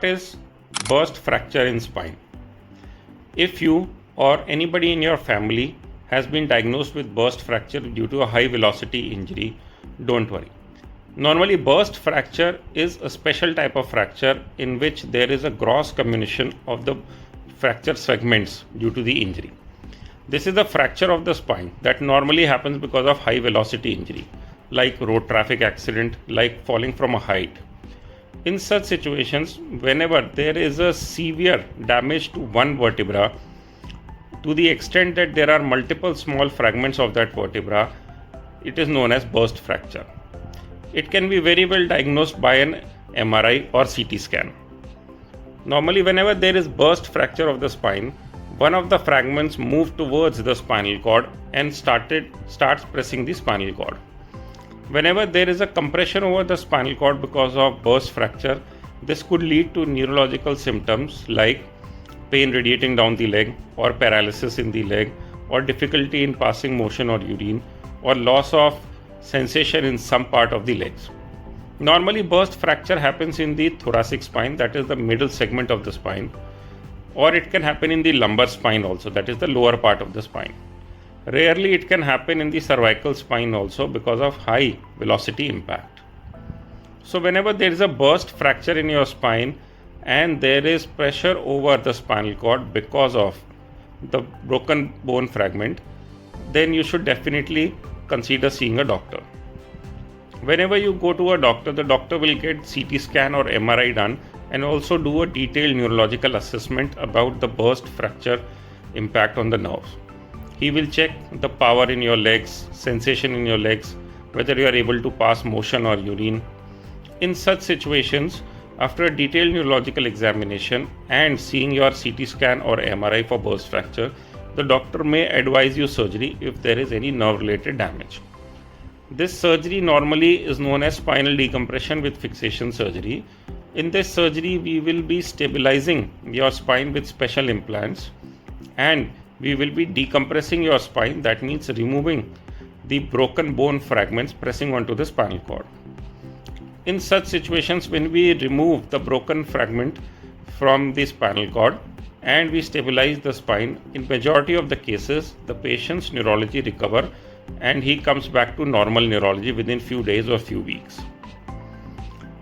is burst fracture in spine? If you or anybody in your family has been diagnosed with burst fracture due to a high velocity injury, don't worry. Normally, burst fracture is a special type of fracture in which there is a gross comminution of the fracture segments due to the injury. This is the fracture of the spine that normally happens because of high velocity injury, like road traffic accident, like falling from a height. In such situations, whenever there is a severe damage to one vertebra, to the extent that there are multiple small fragments of that vertebra, it is known as burst fracture. It can be very well diagnosed by an MRI or CT scan. Normally, whenever there is burst fracture of the spine, one of the fragments moves towards the spinal cord and starts pressing the spinal cord. Whenever there is a compression over the spinal cord because of burst fracture, this could lead to neurological symptoms like pain radiating down the leg, or paralysis in the leg, or difficulty in passing motion or urine, or loss of sensation in some part of the legs. Normally, burst fracture happens in the thoracic spine, that is the middle segment of the spine, or it can happen in the lumbar spine also, that is the lower part of the spine. Rarely it can happen in the cervical spine also because of high velocity impact. So whenever there is a burst fracture in your spine and there is pressure over the spinal cord because of the broken bone fragment, then you should definitely consider seeing a doctor. Whenever you go to a doctor, the doctor will get CT scan or MRI done and also do a detailed neurological assessment about the burst fracture impact on the nerves. He will check the power in your legs, sensation in your legs, whether you are able to pass motion or urine. In such situations, after a detailed neurological examination and seeing your CT scan or MRI for burst fracture, the doctor may advise you surgery if there is any nerve-related damage. This surgery normally is known as spinal decompression with fixation surgery. In this surgery, we will be stabilizing your spine with special implants and we will be decompressing your spine, that means removing the broken bone fragments pressing onto the spinal cord. In such situations, when we remove the broken fragment from the spinal cord and we stabilize the spine, in majority of the cases, the patient's neurology recover and he comes back to normal neurology within few days or few weeks.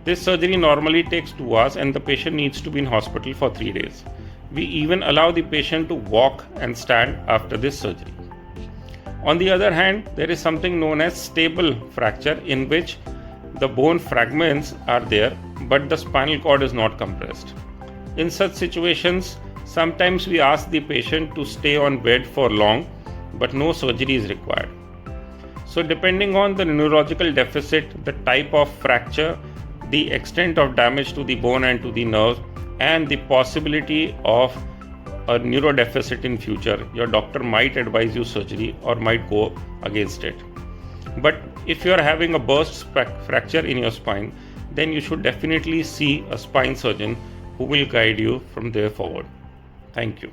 This surgery normally takes 2 hours and the patient needs to be in hospital for 3 days. We even allow the patient to walk and stand after this surgery. On the other hand, there is something known as stable fracture in which the bone fragments are there but the spinal cord is not compressed. In such situations, sometimes we ask the patient to stay on bed for long but no surgery is required. So depending on the neurological deficit, the type of fracture, the extent of damage to the bone and to the nerve, and the possibility of a neurodeficit in future, your doctor might advise you surgery or might go against it. But if you are having a burst fracture in your spine, then you should definitely see a spine surgeon who will guide you from there forward. Thank you.